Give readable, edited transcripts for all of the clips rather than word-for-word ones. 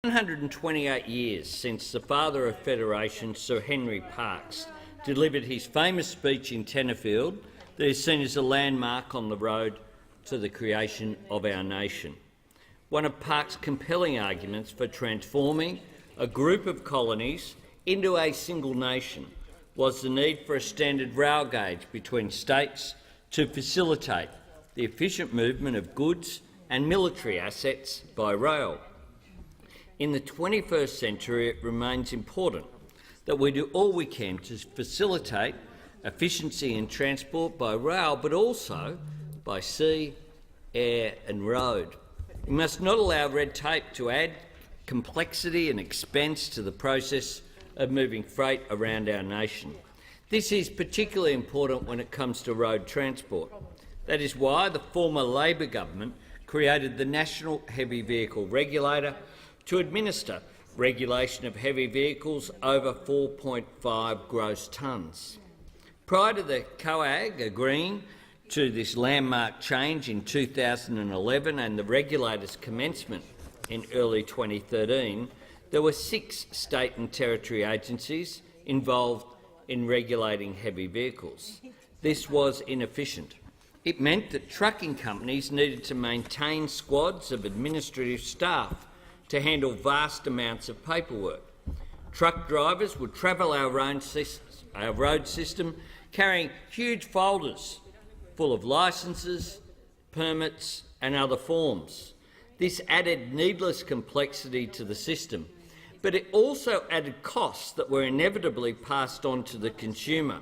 128 years since the father of Federation, Sir Henry Parkes, delivered his famous speech in Tenterfield that is seen as a landmark on the road to the creation of our nation. One of Parkes' compelling arguments for transforming a group of colonies into a single nation was the need for a standard rail gauge between states to facilitate the efficient movement of goods and military assets by rail. In the 21st century, it remains important that we do all we can to facilitate efficiency in transport by rail, but also by sea, air and road. We must not allow red tape to add complexity and expense to the process of moving freight around our nation. This is particularly important when it comes to road transport. That is why the former Labor government created the National Heavy Vehicle Regulator to administer regulation of heavy vehicles over 4.5 gross tonnes. Prior to the COAG agreeing to this landmark change in 2011 and the regulator's commencement in early 2013, there were 6 state and territory agencies involved in regulating heavy vehicles. This was inefficient. It meant that trucking companies needed to maintain squads of administrative staff to handle vast amounts of paperwork. Truck drivers would travel our road system carrying huge folders full of licences, permits and other forms. This added needless complexity to the system, but it also added costs that were inevitably passed on to the consumer.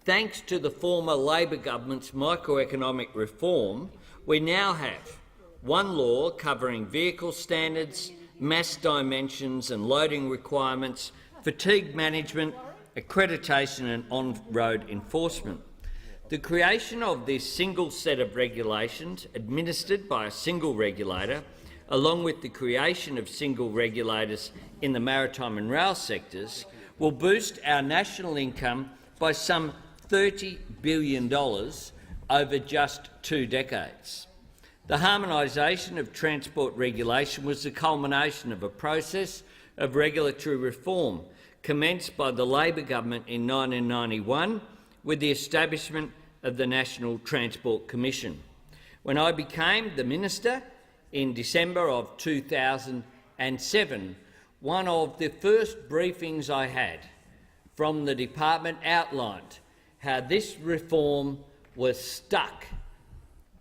Thanks to the former Labor government's microeconomic reform, we now have one law covering vehicle standards, mass dimensions and loading requirements, fatigue management, accreditation and on-road enforcement. The creation of this single set of regulations administered by a single regulator, along with the creation of single regulators in the maritime and rail sectors, will boost our national income by some $30 billion over just 2 decades. The harmonisation of transport regulation was the culmination of a process of regulatory reform commenced by the Labor government in 1991 with the establishment of the National Transport Commission. When I became the Minister in December of 2007, one of the first briefings I had from the department outlined how this reform was stuck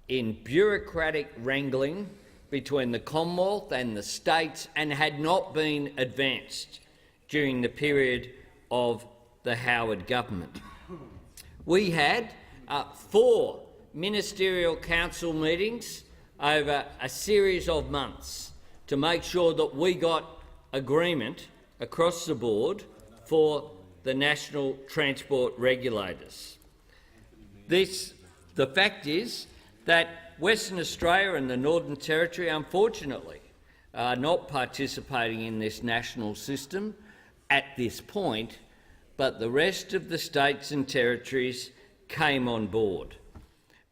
in bureaucratic wrangling between the Commonwealth and the states and had not been advanced during the period of the Howard government. We had 4 ministerial council meetings over a series of months to make sure that we got agreement across the board for the national transport regulators. The fact is that Western Australia and the Northern Territory, unfortunately, are not participating in this national system at this point, but the rest of the states and territories came on board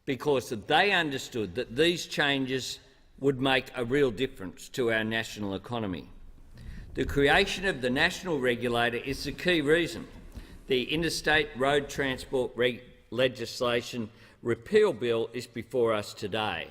because they understood that these changes would make a real difference to our national economy. The creation of the national regulator is the key reason the Interstate Road Transport legislation repeal bill is before us today.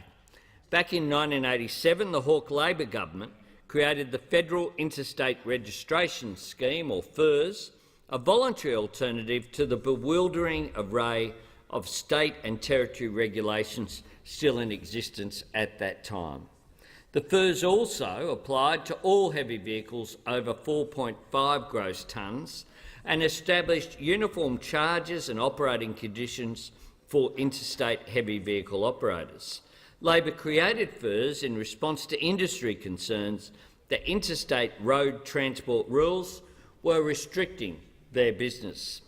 Back in 1987, the Hawke Labor government created the Federal Interstate Registration Scheme, or FIRS, a voluntary alternative to the bewildering array of state and territory regulations still in existence at that time. The FIRS also applied to all heavy vehicles over 4.5 gross tonnes and established uniform charges and operating conditions for interstate heavy vehicle operators. Labor created FIRS in response to industry concerns that interstate road transport rules were restricting their business.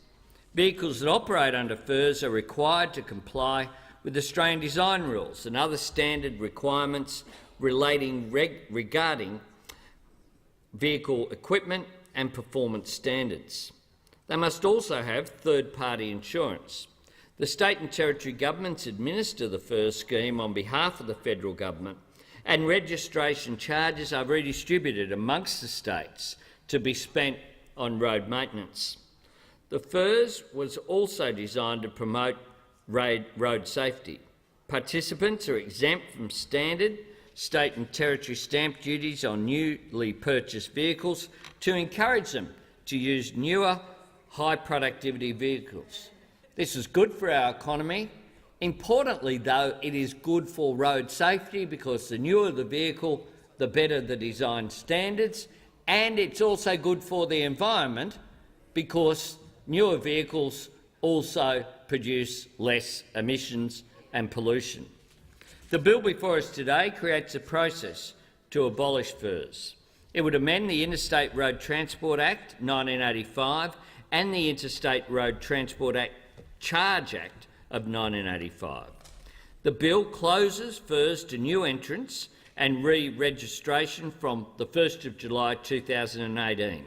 Vehicles that operate under FIRS are required to comply with Australian design rules and other standard requirements regarding vehicle equipment and performance standards. They must also have third-party insurance. The state and territory governments administer the FIRS scheme on behalf of the federal government, and registration charges are redistributed amongst the states to be spent on road maintenance. The FIRS was also designed to promote road safety. Participants are exempt from standard state and territory stamp duties on newly purchased vehicles to encourage them to use newer, high-productivity vehicles. This is good for our economy. Importantly, though, it is good for road safety because the newer the vehicle, the better the design standards, and it's also good for the environment because newer vehicles also produce less emissions and pollution. The bill before us today creates a process to abolish FIRS. It would amend the Interstate Road Transport Act 1985 and the Interstate Road Transport Charge Act of 1985. The bill closes FIRS to new entrants and re-registration from the 1st of July 2018.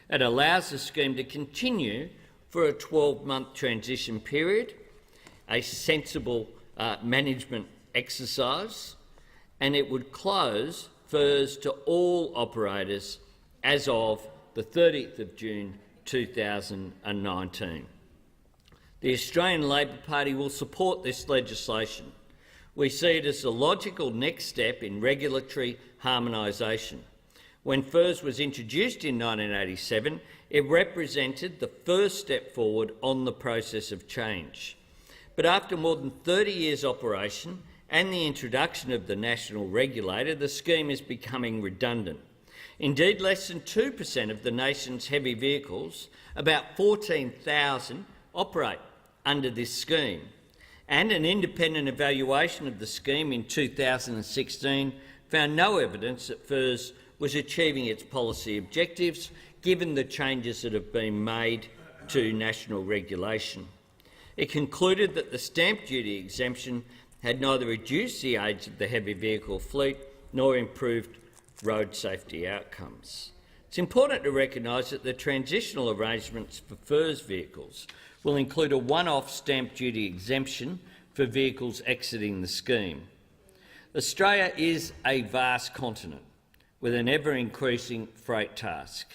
It allows the scheme to continue for a 12-month transition period, a sensible management exercise, and it would close FIRS to all operators as of the 30th of June 2019. The Australian Labor Party will support this legislation. We see it as a logical next step in regulatory harmonisation. When FIRS was introduced in 1987, it represented the first step forward on the process of change. But after more than 30 years' operation and the introduction of the national regulator, the scheme is becoming redundant. Indeed, less than 2% of the nation's heavy vehicles, about 14,000, operate under this scheme. And an independent evaluation of the scheme in 2016 found no evidence that FIRS was achieving its policy objectives, given the changes that have been made to national regulation. It concluded that the stamp duty exemption had neither reduced the age of the heavy vehicle fleet nor improved road safety outcomes. It's important to recognise that the transitional arrangements for FIRS vehicles will include a one-off stamp duty exemption for vehicles exiting the scheme. Australia is a vast continent with an ever-increasing freight task.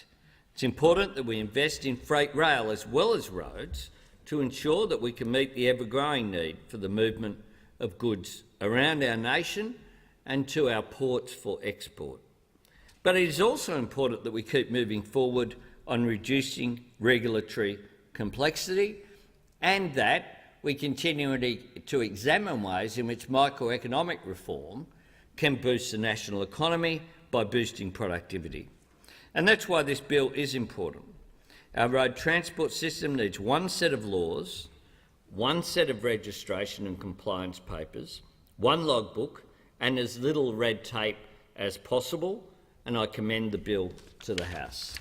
It's important that we invest in freight rail as well as roads to ensure that we can meet the ever-growing need for the movement of goods around our nation and to our ports for export. But it is also important that we keep moving forward on reducing regulatory complexity and that we continue to examine ways in which microeconomic reform can boost the national economy by boosting productivity. And that's why this bill is important. Our road transport system needs one set of laws, one set of registration and compliance papers, one logbook and as little red tape as possible, and I commend the bill to the House.